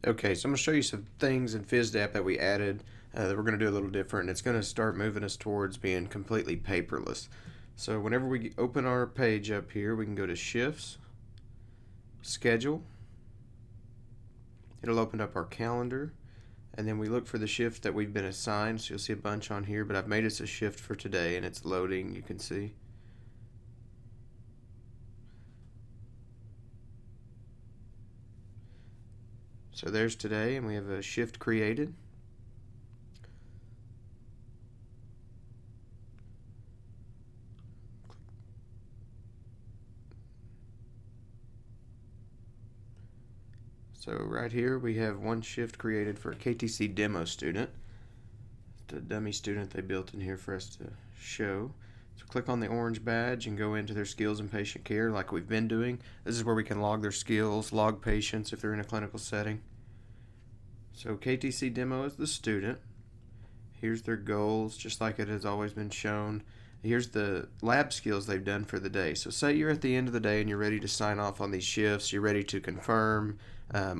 Okay, so I'm going to show you some things in FISDAP that we added that we're going to do a little different. It's going to start moving us towards being completely paperless. So whenever we open our page up here, we can go to Shifts, Schedule. It'll open up our calendar, and then we look for the shift that we've been assigned. So you'll see a bunch on here, but I've made us a shift for today, and it's loading, you can see. So there's today, and we have a shift created. So right here we have one shift created for a KTC demo student. It's a dummy student they built in here for us to show. So click on the orange badge and go into their skills and patient care like we've been doing. This is where we can log their skills, log patients if they're in a clinical setting. So KTC demo is the student. Here's their goals, just like it has always been shown. Here's the lab skills they've done for the day. So say you're at the end of the day and you're ready to sign off on these shifts, you're ready to confirm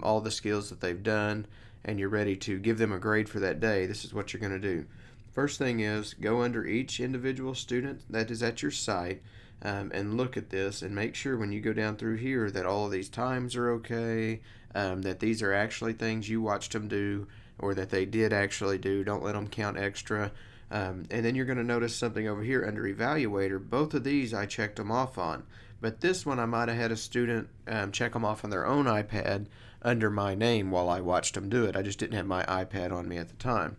all the skills that they've done, and you're ready to give them a grade for that day. This is what you're going to do. First thing is go under each individual student that is at your site and look at this and make sure when you go down through here that all of these times are okay, that these are actually things you watched them do or that they did actually do. Don't let them count extra. And then you're going to notice something over here under evaluator. Both of these I checked them off on, but this one I might have had a student check them off on their own iPad under my name while I watched them do it. I just didn't have my iPad on me at the time,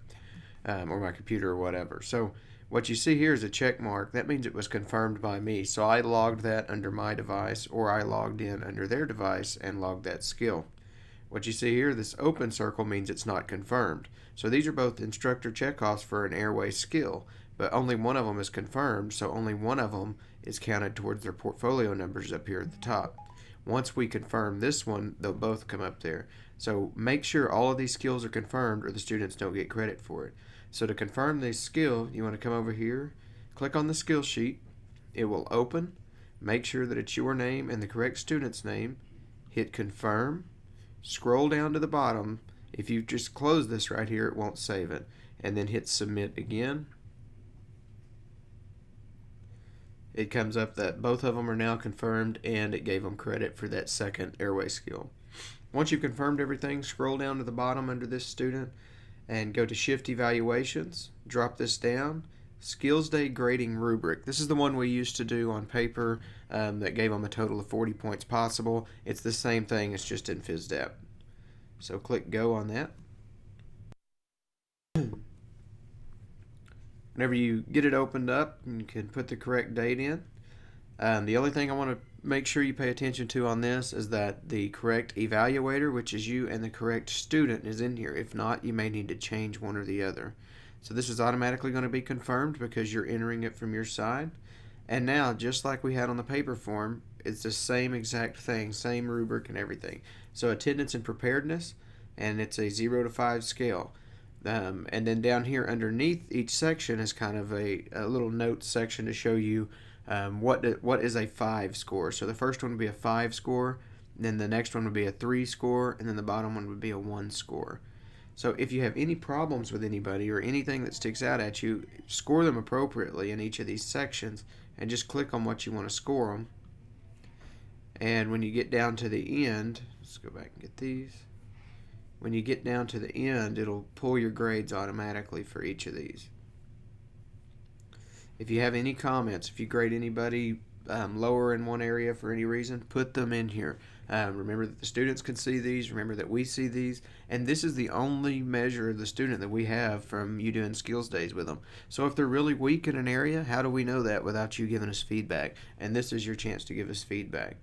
or my computer or whatever. So what you see here is a check mark. That means it was confirmed by me. So I logged that under my device, or I logged in under their device and logged that skill. What you see here, this open circle means it's not confirmed. So these are both instructor checkoffs for an airway skill, but only one of them is confirmed, so only one of them is counted towards their portfolio numbers up here at the top. Once we confirm this one, they'll both come up there. So make sure all of these skills are confirmed or the students don't get credit for it. So to confirm this skill, you want to come over here, click on the skill sheet. It will open. Make sure that it's your name and the correct student's name. Hit confirm. Scroll down to the bottom. If you just close this right here, it won't save it. And then hit submit again. It comes up that both of them are now confirmed and it gave them credit for that second airway skill. Once you've confirmed everything, scroll down to the bottom under this student and go to shift evaluations. Drop this down. Skills Day grading rubric. This is the one we used to do on paper that gave them a total of 40 points possible. It's the same thing, it's just in FISDAP. So click go on that. Whenever you get it opened up, you can put the correct date in. The only thing I want to make sure you pay attention to on this is that the correct evaluator, which is you, and the correct student is in here. If not, you may need to change one or the other. So this is automatically going to be confirmed because you're entering it from your side. And now, just like we had on the paper form, it's the same exact thing, same rubric and everything. So attendance and preparedness, and it's a 0 to 5 scale. And then down here underneath each section is kind of a little note section to show you what is a 5 score. So the first one would be a 5 score, then the next one would be a 3 score, and then the bottom one would be a 1 score. So if you have any problems with anybody or anything that sticks out at you, score them appropriately in each of these sections and just click on what you want to score them. And when you get down to the end, let's go back and get these. When you get down to the end, it'll pull your grades automatically for each of these. If you have any comments, if you grade anybody lower in one area for any reason, put them in here. Remember that the students can see these. Remember that we see these. And this is the only measure of the student that we have from you doing skills days with them. So if they're really weak in an area, how do we know that without you giving us feedback? And this is your chance to give us feedback.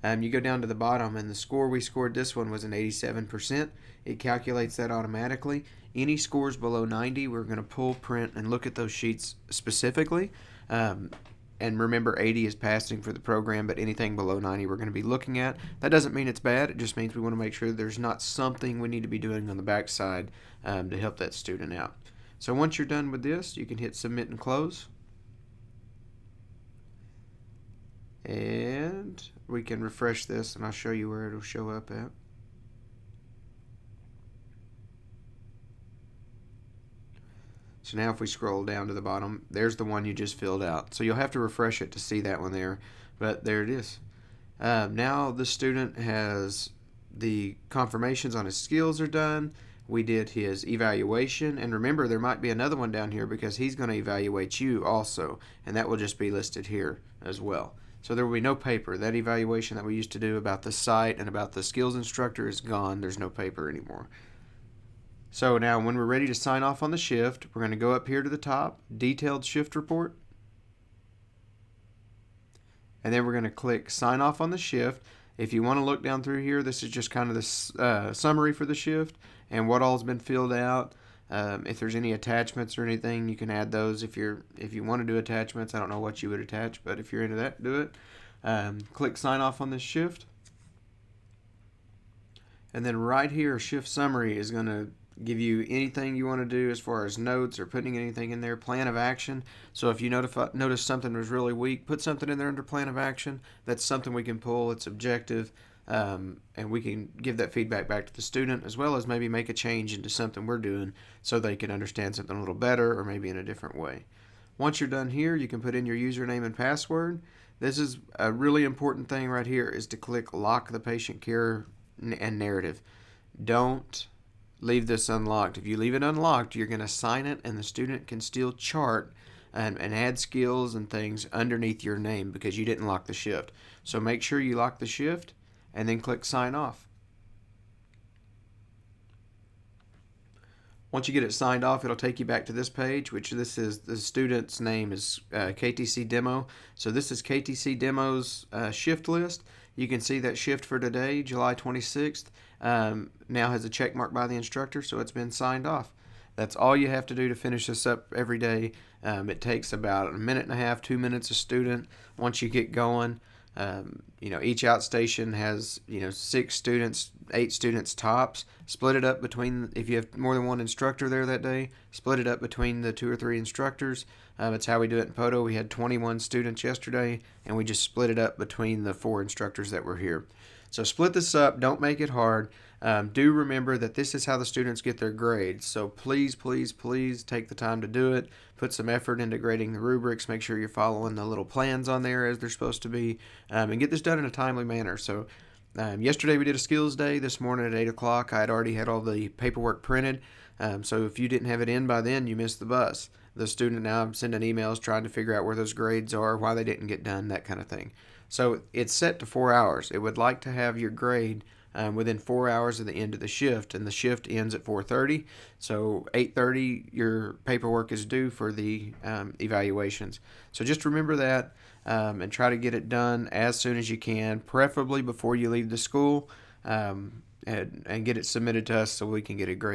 You go down to the bottom, and the score we scored this one was an 87%. It calculates that automatically. Any scores below 90, we're going to pull, print, and look at those sheets specifically. And remember, 80 is passing for the program, but anything below 90 we're going to be looking at. That doesn't mean it's bad. It just means we want to make sure there's not something we need to be doing on the backside to help that student out. So once you're done with this, you can hit submit and close. And we can refresh this, and I'll show you where it'll show up at. So now if we scroll down to the bottom, there's the one you just filled out. So you'll have to refresh it to see that one there, but there it is. Now the student has the confirmations on his skills are done. We did his evaluation, and remember there might be another one down here because he's going to evaluate you also, and that will just be listed here as well. So there will be no paper. That evaluation that we used to do about the site and about the skills instructor is gone. There's no paper anymore. So now when we're ready to sign off on the shift, we're going to go up here to the top, detailed shift report, and then we're going to click sign off on the shift. If you want to look down through here, this is just kind of the summary for the shift and what all's been filled out. If there's any attachments or anything, you can add those. If you want to do attachments, I don't know what you would attach, but if you're into that, do it. Click sign off on this shift. And then right here, shift summary is going to give you anything you want to do as far as notes or putting anything in there. Plan of action. So if you notice something was really weak, put something in there under plan of action. That's something we can pull. It's objective, and we can give that feedback back to the student, as well as maybe make a change into something we're doing so they can understand something a little better or maybe in a different way. Once you're done here, you can put in your username and password. This is a really important thing right here, is to click lock the patient care and narrative. Don't leave this unlocked. If you leave it unlocked, you're going to sign it and the student can still chart and add skills and things underneath your name because you didn't lock the shift. So make sure you lock the shift and then click sign off. Once you get it signed off, it'll take you back to this page, which this is the student's name is KTC Demo. So this is KTC Demo's shift list. You can see that shift for today, July 26th, now has a check mark by the instructor, so it's been signed off. That's all you have to do to finish this up every day. It takes about a minute and a half, 2 minutes a student once you get going. Each outstation has 6 students, 8 students tops. Split it up between, if you have more than one instructor there that day, split it up between the 2 or 3 instructors. It's how we do it in Poto. We had 21 students yesterday, and we just split it up between the 4 instructors that were here. So split this up. Don't make it hard. Do remember that this is how the students get their grades. So please, please, please take the time to do it. Put some effort into grading the rubrics. Make sure you're following the little plans on there as they're supposed to be, and get this done in a timely manner. So yesterday we did a skills day. This morning at 8 o'clock I had already had all the paperwork printed. So if you didn't have it in by then, you missed the bus. The student now I'm sending emails trying to figure out where those grades are, why they didn't get done, that kind of thing. So it's set to 4 hours. It would like to have your grade within 4 hours of the end of the shift, and the shift ends at 4:30. So 8:30 your paperwork is due for the evaluations. So just remember that, and try to get it done as soon as you can, preferably before you leave the school, and get it submitted to us so we can get it graded.